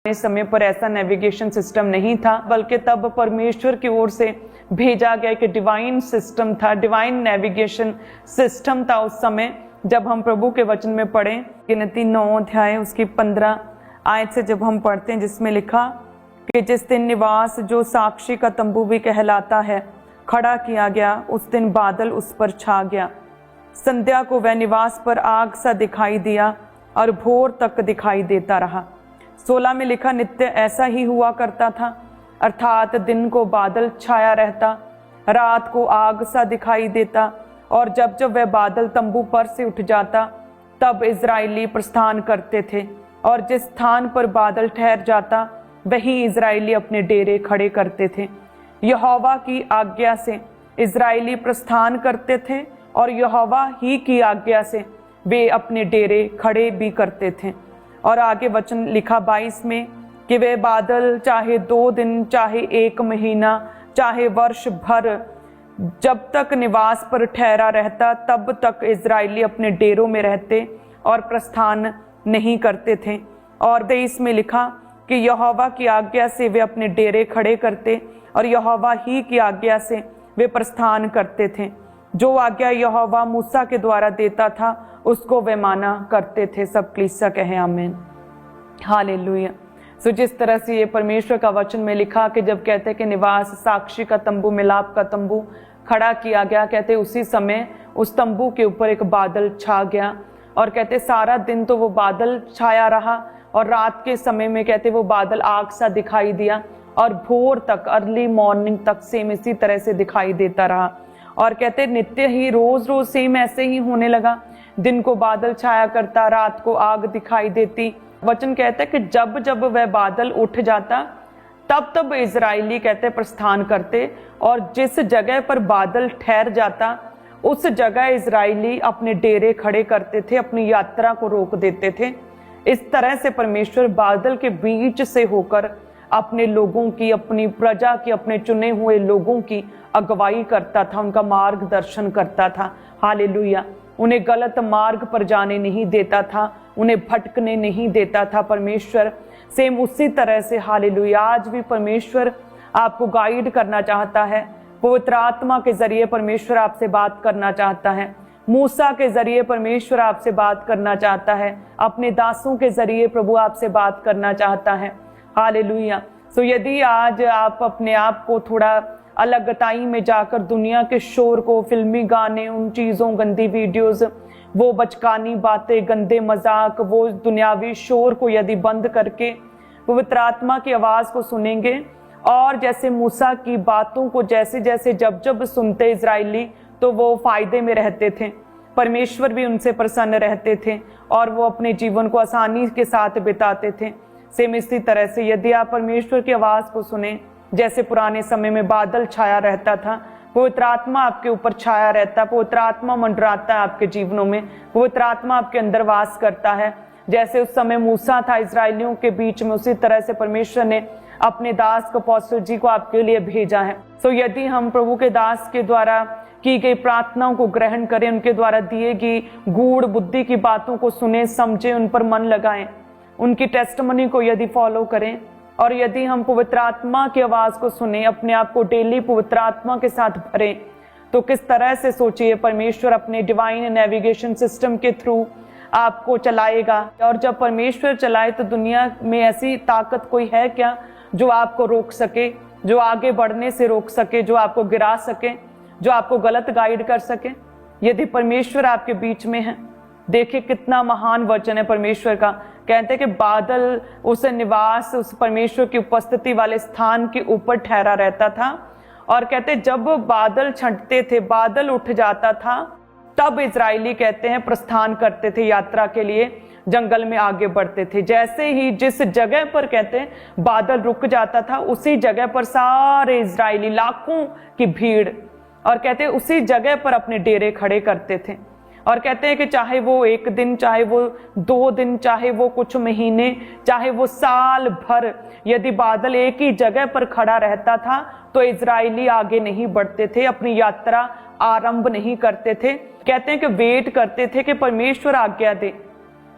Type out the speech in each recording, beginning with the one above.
समय पर ऐसा नेविगेशन सिस्टम नहीं था, बल्कि तब परमेश्वर की ओर से भेजा गया कि डिवाइन सिस्टम था, डिवाइन नेविगेशन सिस्टम था उस समय। जब हम प्रभु के वचन में पढ़ें, गिनती 9 अध्याय उसकी 15 आयत से जब हम पढ़ते हैं, जिसमें लिखा कि जिस दिन निवास जो साक्षी का तंबू भी कहलाता है खड़ा किया गया, उस दिन बादल उस पर छा गया। संध्या को वह निवास पर आग सा दिखाई दिया और भोर तक दिखाई देता रहा। 16 में लिखा, नित्य ऐसा ही हुआ करता था, अर्थात दिन को बादल छाया रहता, रात को आग सा दिखाई देता, और जब जब वह बादल तंबू पर से उठ जाता तब इजरायली प्रस्थान करते थे, और जिस स्थान पर बादल ठहर जाता वहीं इजरायली अपने डेरे खड़े करते थे। यहोवा की आज्ञा से इजरायली प्रस्थान करते थे और यहोवा ही की आज्ञा से वे अपने डेरे खड़े भी करते थे। और आगे वचन लिखा 22 में कि वे बादल चाहे 2 दिन, चाहे 1 महीना, चाहे वर्ष भर, जब तक निवास पर ठहरा रहता तब तक इजरायली अपने डेरों में रहते और प्रस्थान नहीं करते थे। और 23 में लिखा कि यहोवा की आज्ञा से वे अपने डेरे खड़े करते और यहोवा ही की आज्ञा से वे प्रस्थान करते थे। जो आज्ञा यहोवा मूसा के द्वारा देता था उसको वे माना करते थे। सब कलीसिया कहे आमीन, हालेलुया। सो जिस तरह से ये परमेश्वर का वचन में लिखा कि जब कहते हैं कि निवास साक्षी का तंबू, मिलाप का तंबू खड़ा किया गया, कहते उसी समय उस तंबू के ऊपर एक बादल छा गया, और कहते सारा दिन तो वो बादल छाया रहा, और रात के समय में कहते वो बादल आग सा दिखाई दिया, और भोर तक, अर्ली मॉर्निंग तक सेम इसी तरह से दिखाई देता रहा। और कहते नित्य ही रोज रोज सेम ऐसे ही होने लगा, दिन को बादल छाया करता, रात को आग दिखाई देती। वचन कहता है कि जब जब वह बादल उठ जाता तब तब इजरायली कहते प्रस्थान करते, और जिस जगह पर बादल ठहर जाता उस जगह इजरायली अपने डेरे खड़े करते थे, अपनी यात्रा को रोक देते थे। इस तरह से परमेश्वर बादल के बीच से होकर अपने लोगों की, अपनी प्रजा की, अपने चुने हुए लोगों की अगुवाई करता था, उनका मार्गदर्शन करता था। हालेलुया। उन्हें गलत मार्ग पर जाने नहीं देता था, उन्हें भटकने नहीं देता था परमेश्वर। सेम उसी तरह से हालेलुया आज भी परमेश्वर आपको गाइड करना चाहता है। पवित्र आत्मा के जरिए परमेश्वर आपसे बात करना चाहता है, मूसा के जरिए परमेश्वर आपसे बात करना चाहता है, अपने दासों के जरिए प्रभु आपसे बात करना चाहता है। हालेलुया। सो यदि आज आप अपने आप को थोड़ा अलगताई में जाकर दुनिया के शोर को, फिल्मी गाने, उन चीज़ों, गंदी वीडियोस, वो बचकानी बातें, गंदे मजाक, वो दुनियावी शोर को यदि बंद करके पवित्र आत्मा की आवाज़ को सुनेंगे, और जैसे मूसा की बातों को जैसे जैसे जब जब सुनते इजरायली तो वो फायदे में रहते थे, परमेश्वर भी उनसे प्रसन्न रहते थे और वो अपने जीवन को आसानी के साथ बिताते थे। सेम इसी तरह से यदि आप परमेश्वर की आवाज़ को सुने, जैसे पुराने समय में बादल छाया रहता था, पवित्र आत्मा आपके ऊपर छाया रहता, पवित्र आत्मा मंडराता है आपके जीवनों में, पवित्र आत्मा आपके अंदर वास करता है। जैसे उस समय मूसा था इजरायलियों के बीच में, उसी तरह से परमेश्वर ने अपने दास को, अपोस्तल जी को आपके लिए भेजा है। सो यदि हम प्रभु के दास के द्वारा की गई प्रार्थनाओं को ग्रहण करें, उनके द्वारा दिए गई गूढ़ बुद्धि की बातों को सुने, समझें, उन पर मन लगाएं, उनकी टेस्टमनी को यदि फॉलो करें, और यदि हम पवित्र आत्मा की आवाज़ को सुने, अपने आप को डेली पवित्र आत्मा के साथ भरें, तो किस तरह से सोचिए परमेश्वर अपने डिवाइन नेविगेशन सिस्टम के थ्रू आपको चलाएगा। और जब परमेश्वर चलाए तो दुनिया में ऐसी ताकत कोई है क्या जो आपको रोक सके, जो आगे बढ़ने से रोक सके, जो आपको गिरा सके, जो आपको गलत गाइड कर सके। यदि परमेश्वर आपके बीच में है, देखिए कितना महान वचन है परमेश्वर का। कहते हैं कि बादल उस निवास, उस परमेश्वर की उपस्थिति वाले स्थान के ऊपर ठहरा रहता था, और कहते जब बादल छंटते थे, बादल उठ जाता था, तब इजरायली कहते हैं प्रस्थान करते थे, यात्रा के लिए जंगल में आगे बढ़ते थे। जैसे ही जिस जगह पर कहते हैं बादल रुक जाता था, उसी जगह पर सारे इजरायली, लाखों की भीड़, और कहते हैं उसी जगह पर अपने डेरे खड़े करते थे। और कहते हैं कि चाहे वो 1 दिन, चाहे वो 2 दिन, चाहे वो कुछ महीने, चाहे वो साल भर, यदि बादल एक ही जगह पर खड़ा रहता था तो इजरायली आगे नहीं बढ़ते थे, अपनी यात्रा आरंभ नहीं करते थे। कहते हैं कि वेट करते थे कि परमेश्वर आज्ञा दे,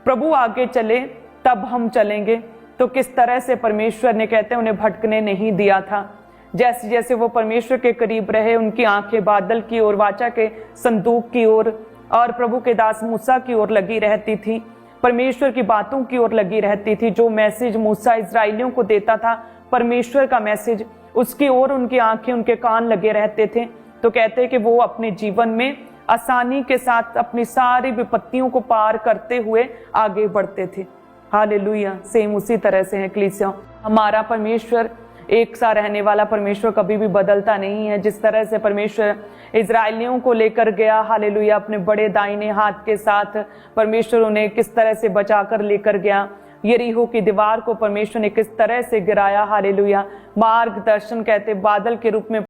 प्रभु आगे चले तब हम चलेंगे, तो किस तरह से परमेश्वर ने कहते हैं उन्हें भटकने नहीं दिया था। जैसे जैसे वो परमेश्वर के करीब रहे, उनकी आंखें बादल की ओर, वाचा के संदूक की ओर और प्रभु के दास मूसा की ओर लगी रहती थी, परमेश्वर की बातों की ओर लगी रहती थी। जो मैसेज मूसा इजराइलियों को देता था, परमेश्वर का मैसेज, उसकी ओर उनकी आंखें, उनके कान लगे रहते थे। तो कहते हैं कि वो अपने जीवन में आसानी के साथ अपनी सारी विपत्तियों को पार करते हुए आगे बढ़ते थे। हालेलुया। सेम उसी तरह से है कलीसिया, हमारा परमेश्वर एक सा रहने वाला परमेश्वर कभी भी बदलता नहीं है। जिस तरह से परमेश्वर इजराइलियों को लेकर गया, हालेलुया, अपने बड़े दाहिने हाथ के साथ परमेश्वर उन्हें किस तरह से बचाकर लेकर गया, यरीहो की दीवार को परमेश्वर ने किस तरह से गिराया, हालेलुया, मार्गदर्शन कहते बादल के रूप में